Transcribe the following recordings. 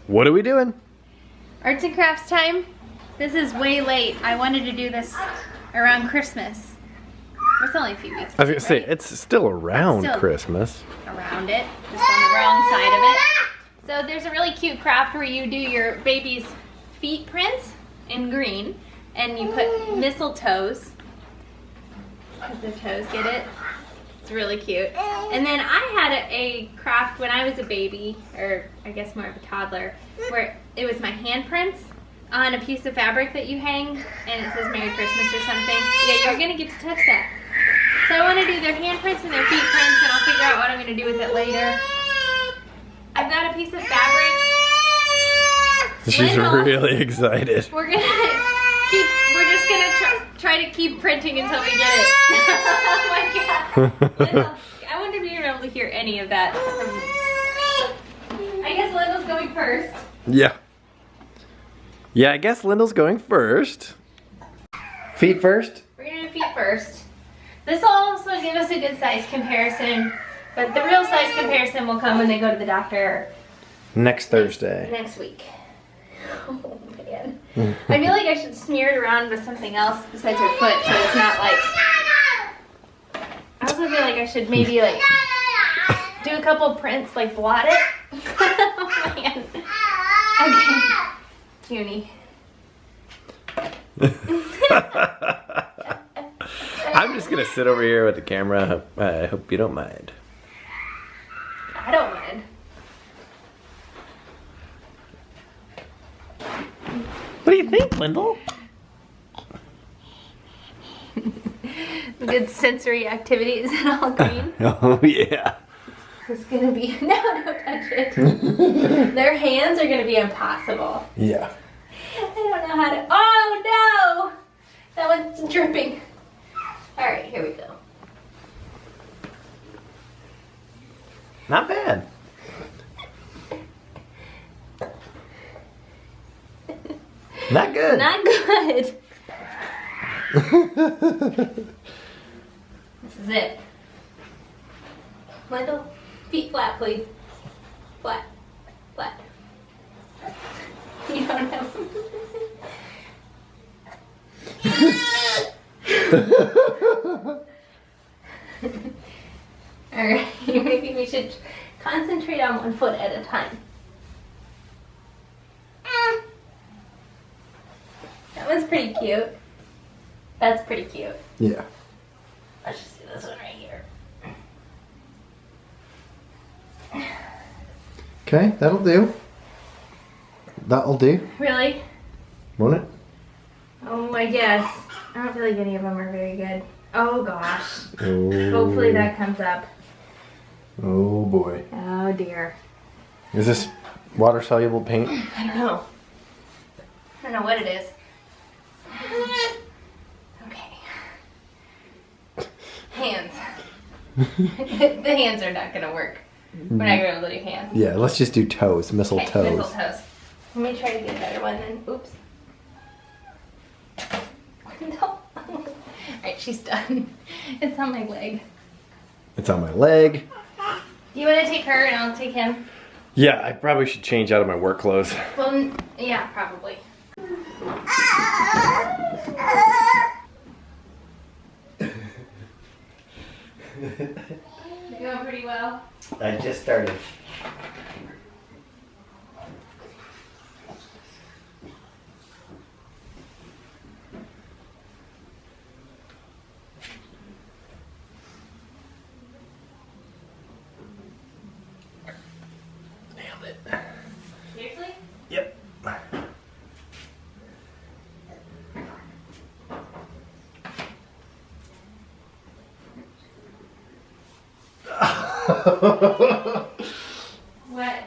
What are we doing? Arts and crafts time. This is way late. I wanted to do this around Christmas. It's only a few weeks. I was gonna say, it's still around Christmas. Around it, just on the wrong side of it. So there's a really cute craft where you do your baby's feet prints in green, and you put mistletoes, because the toes get it. It's really cute. And then I had a craft when I was a baby, or I guess more of a toddler, where it was my handprints on a piece of fabric that you hang, and it says Merry Christmas or something. Yeah, you're gonna get to touch that. So I want to do their handprints and their feet prints, and I'll figure out what I'm gonna do with it later. I've got a piece of fabric. She's really excited. We're just gonna try to keep printing until we get it. Oh my god. Lindell, I wonder if you're able to hear any of that. I guess Lindell's going first. Yeah. Yeah, I guess Lindell's going first. Feet first? We're gonna do feet first. This will also give us a good size comparison, but the real size comparison will come when they go to the doctor next Thursday. Next week. Oh man. I feel like I should smear it around with something else besides her foot so it's not like... I also feel like I should maybe like do a couple prints, like blot it. Oh man. Okay. Cutie. I'm just gonna sit over here with the camera. I hope you don't mind. I don't mind. What do you think, Lindell? Good sensory activities and all green. Oh yeah. It's gonna be no, don't touch it. Their hands are gonna be impossible. Yeah. I don't know how to. Oh no! That one's dripping. All right, here we go. Not bad. Not good. Not good. This is it. Lindell, feet flat, please. Flat. Flat. You don't know. Alright, maybe we should concentrate on one foot at a time. That one's pretty cute. That's pretty cute. Yeah. Let's just do this one right here. Okay, that'll do. That'll do. Really? Won't it? Oh, I guess. I don't feel like any of them are very good. Oh gosh. Oh. Hopefully that comes up. Oh boy. Oh dear. Is this water soluble paint? I don't know. I don't know what it is. Okay. Hands. The hands are not gonna work. We're not gonna be able to do hands. Yeah, let's just do toes, mistletoes. Okay, mistletoes. Let me try to get a better one then. Oops. No. Alright, she's done. It's on my leg. It's on my leg. Do you want to take her and I'll take him? Yeah, I probably should change out of my work clothes. Well, yeah, probably. You're going pretty well. I just started. Nailed it. Seriously? Yep. What?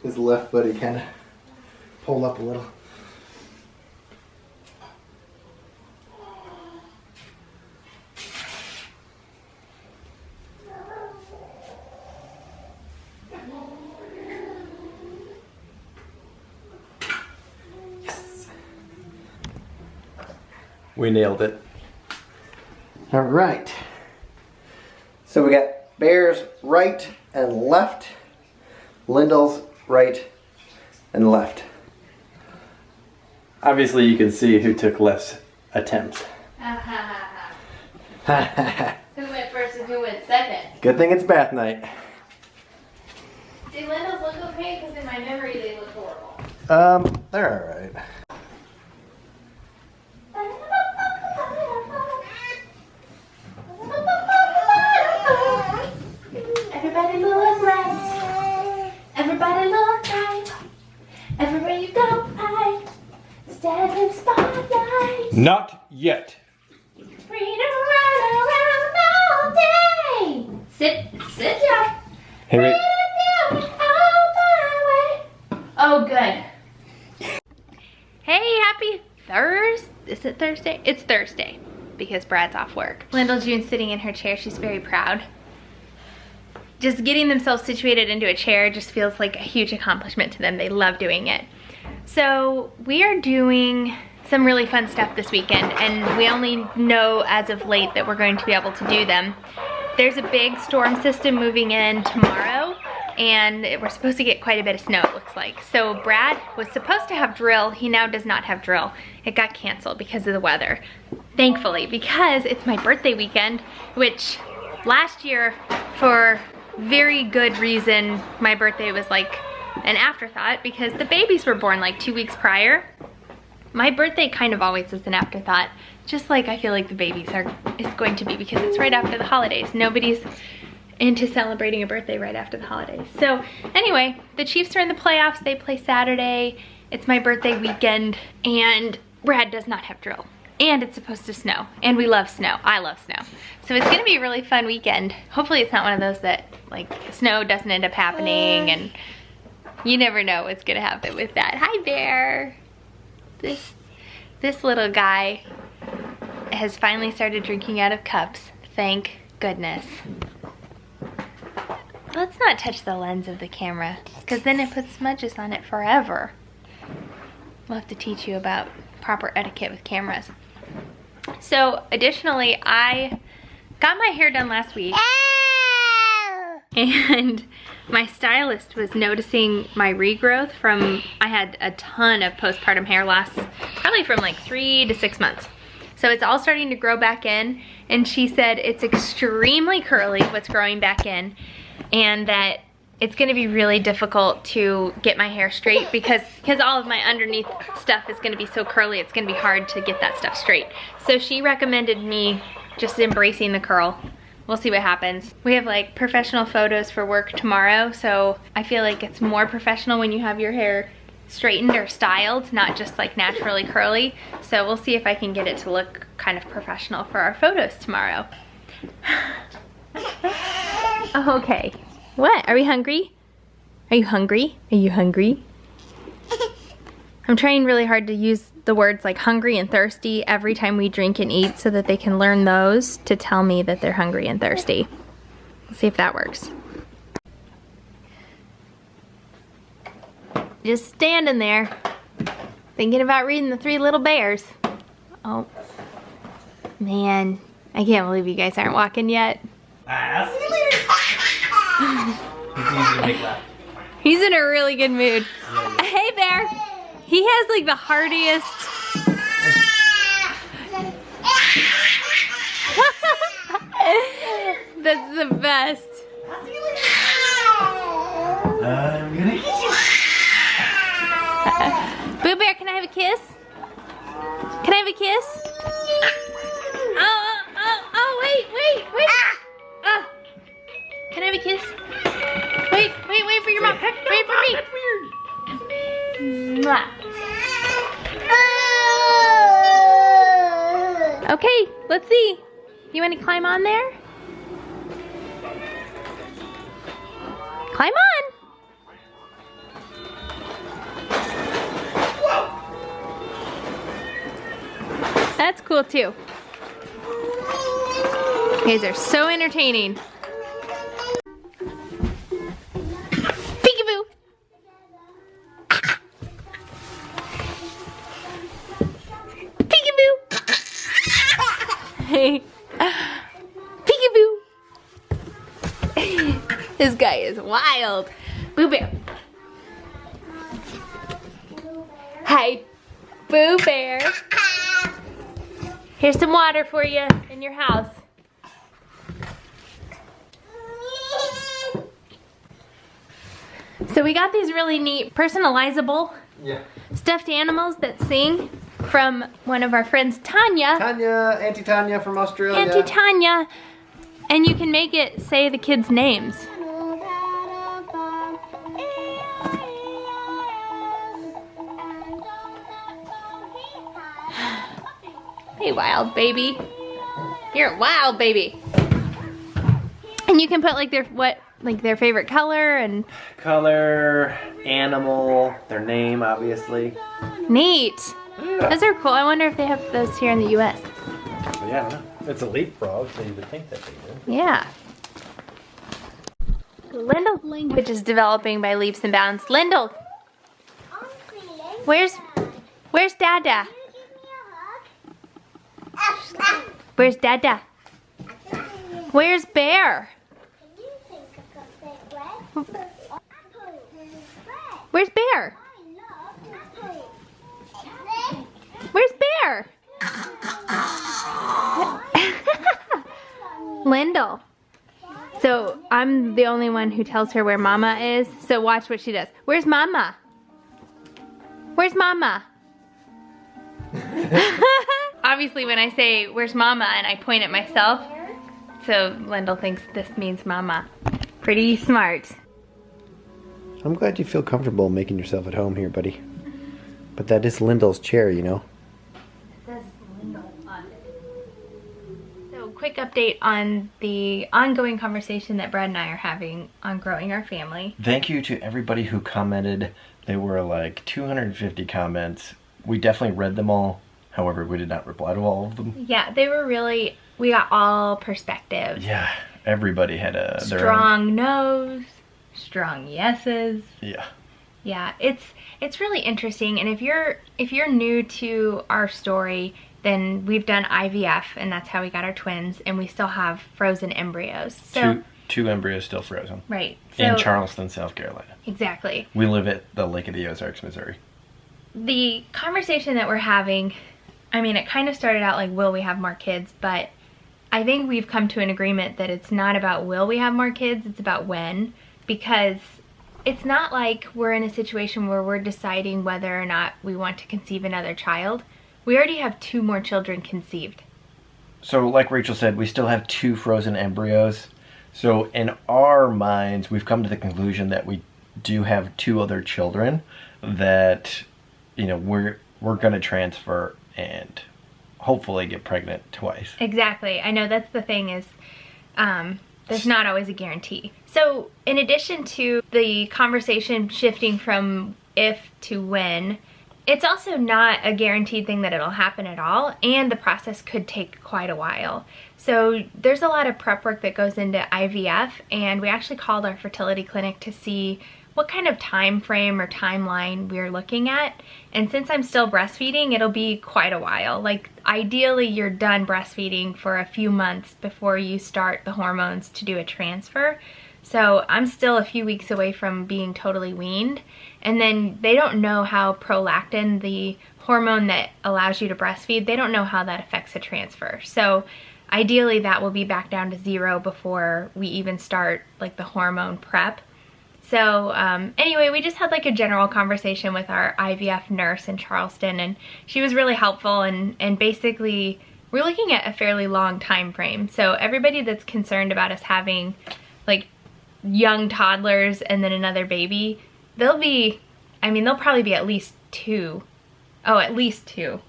His left buddy kind of pulled up a little. Yes. We nailed it. All right. So we got Bear's right and left, Lindell's right and left. Obviously you can see who took less attempts. Who went first and who went second? Good thing it's bath night. Do Lindles look okay? Because in my memory they look horrible. They're alright. Everybody look right. Everybody look right. Everywhere you go, right. Stand in spotlight. Not yet. Free to run around all day. Sit down. Hey, wait. Oh, good. Hey, happy Thursday. Is it Thursday? It's Thursday because Brad's off work. Lyndall June's sitting in her chair. She's very proud. Just getting themselves situated into a chair just feels like a huge accomplishment to them. They love doing it. So we are doing some really fun stuff this weekend, and we only know as of late that we're going to be able to do them. There's a big storm system moving in tomorrow, and we're supposed to get quite a bit of snow, it looks like. So Brad was supposed to have drill. He now does not have drill. It got canceled because of the weather. Thankfully, because it's my birthday weekend, which last year, for very good reason, my birthday was like an afterthought because the babies were born like 2 weeks prior. My birthday kind of always is an afterthought, just like I feel like the babies is going to be because it's right after the holidays. Nobody's into celebrating a birthday right after the holidays. So anyway, the Chiefs are in the playoffs. They play Saturday. It's my birthday weekend, and Brad does not have drill. And it's supposed to snow, and we love snow. I love snow. So it's gonna be a really fun weekend. Hopefully it's not one of those that like snow doesn't end up happening, and you never know what's gonna happen with that. Hi, Bear. This little guy has finally started drinking out of cups. Thank goodness. Let's not touch the lens of the camera, because then it puts smudges on it forever. We'll have to teach you about proper etiquette with cameras. So additionally, I got my hair done last week, and my stylist was noticing my regrowth from, I had a ton of postpartum hair loss, probably from like 3 to 6 months. So it's all starting to grow back in, and she said it's extremely curly what's growing back in, and that it's gonna be really difficult to get my hair straight because all of my underneath stuff is gonna be so curly, it's gonna be hard to get that stuff straight. So she recommended me just embracing the curl. We'll see what happens. We have like professional photos for work tomorrow, so I feel like it's more professional when you have your hair straightened or styled, not just like naturally curly. So we'll see if I can get it to look kind of professional for our photos tomorrow. Okay. What? Are we hungry? Are you hungry? Are you hungry? I'm trying really hard to use the words like hungry and thirsty every time we drink and eat so that they can learn those to tell me that they're hungry and thirsty. Let's see if that works. Just standing there, thinking about reading The Three Little Bears. Oh, man. I can't believe you guys aren't walking yet. He's in a really good mood. Hey, Bear. He has like the heartiest. That's the best. I'm gonna eat you. Boo Bear, can I have a kiss? Can I have a kiss? Oh, wait. Can I have a kiss? Wait for your mom. Wait for me. Mwah. Okay, let's see. You want to climb on there? Climb on. That's cool too. You guys are so entertaining. Peekaboo. Peekaboo. Hey. Peekaboo. This guy is wild. Boo Bear. Hi, Boo Bear. Here's some water for you in your house. So we got these really neat personalizable stuffed animals that sing from one of our friends, Tanya. Auntie Tanya from Australia. Auntie Tanya. And you can make it say the kids' names. Hey, wild baby. You're a wild baby. And you can put like their favorite color and color, animal, their name, obviously. neat. Yeah. Those are cool. I wonder if they have those here in the US. Yeah, I don't know. It's a leapfrog, so you would think that they do. Yeah. Lindell's language is developing by leaps and bounds. Lindell, where's Dada? Where's Dada? Where's Bear? Where's Bear? Where's Bear? Lindell. So I'm the only one who tells her where Mama is. So watch what she does. Where's Mama? Where's Mama? Obviously when I say where's Mama and I point at myself, so Lindell thinks this means Mama. Pretty smart. I'm glad you feel comfortable making yourself at home here, buddy. But that is Lindell's chair, you know. So quick update on the ongoing conversation that Brad and I are having on growing our family. Thank you to everybody who commented. There were like 250 comments. We definitely read them all. However, we did not reply to all of them. Yeah, they were really, we got all perspectives. Yeah, everybody had their strong no's, strong yeses. Yeah. Yeah, it's really interesting, and if you're new to our story, then we've done IVF, and that's how we got our twins, and we still have frozen embryos. So two embryos still frozen. Right. In Charleston, South Carolina. Exactly. We live at the Lake of the Ozarks, Missouri. The conversation that we're having, I mean, it kind of started out like, will we have more kids? But I think we've come to an agreement that it's not about will we have more kids, it's about when. Because it's not like we're in a situation where we're deciding whether or not we want to conceive another child. We already have 2 more children conceived. So like Rachel said, we still have 2 frozen embryos. So in our minds, we've come to the conclusion that we do have 2 other children that, you know, we're going to transfer and hopefully get pregnant twice. Exactly. I know that's the thing is, there's not always a guarantee. So in addition to the conversation shifting from if to when, it's also not a guaranteed thing that it'll happen at all, and the process could take quite a while. So there's a lot of prep work that goes into IVF, and we actually called our fertility clinic to see what kind of time frame or timeline we're looking at. And since I'm still breastfeeding, it'll be quite a while. Like ideally you're done breastfeeding for a few months before you start the hormones to do a transfer. So I'm still a few weeks away from being totally weaned. And then they don't know how prolactin, the hormone that allows you to breastfeed, they don't know how that affects a transfer. So ideally that will be back down to 0 before we even start like the hormone prep. So anyway, we just had like a general conversation with our IVF nurse in Charleston, and she was really helpful, and basically we're looking at a fairly long time frame. So everybody that's concerned about us having like young toddlers and then another baby, they'll probably be at least 2. Oh, at least 2.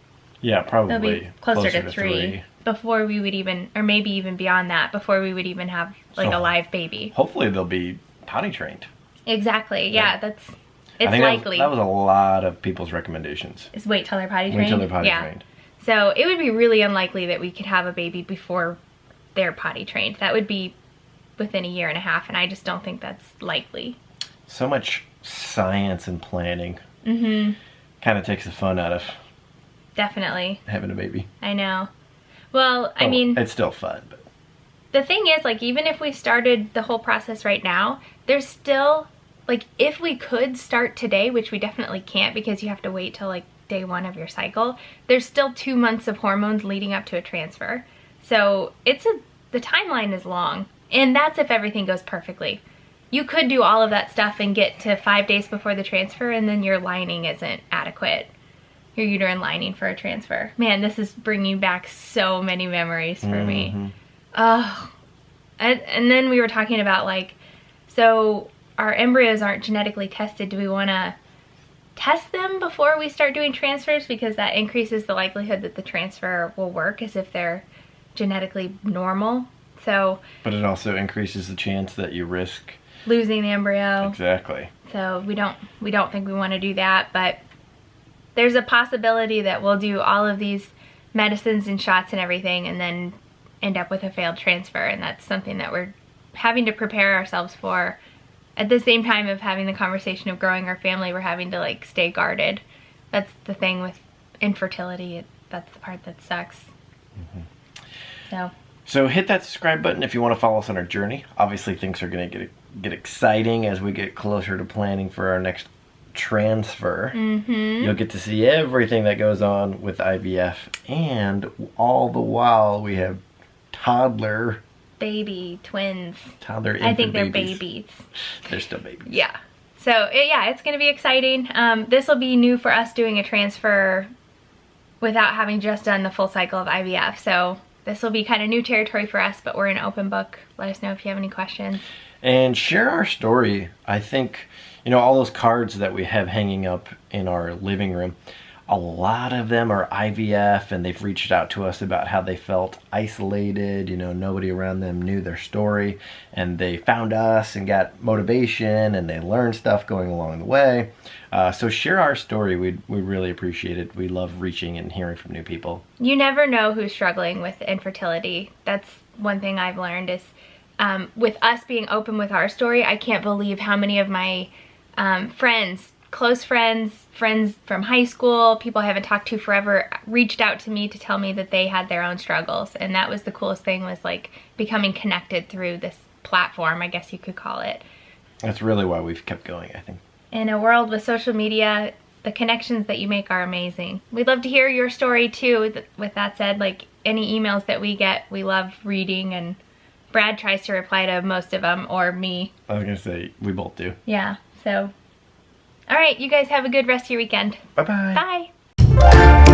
Yeah, probably. They'll be closer to 3 before we would even, or maybe even beyond that, before we would even have like a live baby. Hopefully they'll be potty trained. Exactly. Yeah, it's likely. That was a lot of people's recommendations. Is wait till they're potty trained? Wait till they're potty trained. So it would be really unlikely that we could have a baby before they're potty trained. That would be within 1.5 years, and I just don't think that's likely. So much science and planning. Mm-hmm. Kind of takes the fun out of definitely having a baby. I know. Well, I mean, it's still fun, but the thing is, like, even if we started the whole process right now, there's still, like, if we could start today, which we definitely can't because you have to wait till like day 1 of your cycle, there's still 2 months of hormones leading up to a transfer. So the timeline is long, and that's if everything goes perfectly. You could do all of that stuff and get to 5 days before the transfer, and then your lining isn't adequate, your uterine lining for a transfer. Man, this is bringing back so many memories for me. Oh, and then we were talking about, like, so our embryos aren't genetically tested. Do we want to test them before we start doing transfers, because that increases the likelihood that the transfer will work as if they're genetically normal? So, but it also increases the chance that you risk losing the embryo. Exactly. So we don't think we want to do that, but there's a possibility that we'll do all of these medicines and shots and everything and then end up with a failed transfer, and that's something that we're having to prepare ourselves for. At the same time of having the conversation of growing our family, we're having to, like, stay guarded. That's the thing with infertility. That's the part that sucks. So hit that subscribe button if you want to follow us on our journey. Obviously, things are going to get exciting as we get closer to planning for our next transfer. You'll get to see everything that goes on with IVF, and all the while we have toddler baby twins. Toddler I think they're babies. They're still babies. Yeah. So yeah, it's gonna be exciting. This will be new for us, doing a transfer without having just done the full cycle of IVF. So this will be kind of new territory for us, but we're an open book. Let us know if you have any questions. And share our story. I think, you know, all those cards that we have hanging up in our living room, a lot of them are IVF, and they've reached out to us about how they felt isolated. You know, nobody around them knew their story, and they found us and got motivation, and they learned stuff going along the way. So share our story. We really appreciate it. We love reaching and hearing from new people. You never know who's struggling with infertility. That's one thing I've learned is, with us being open with our story, I can't believe how many of my friends, close friends from high school, people I haven't talked to forever, reached out to me to tell me that they had their own struggles. And that was the coolest thing, was like becoming connected through this platform, I guess you could call it. That's really why we've kept going, I think. In a world with social media, the connections that you make are amazing. We'd love to hear your story too. With that said, like, any emails that we get, we love reading, and Brad tries to reply to most of them, or me. I was gonna say, we both do. Yeah, so. All right, you guys have a good rest of your weekend. Bye-bye. Bye.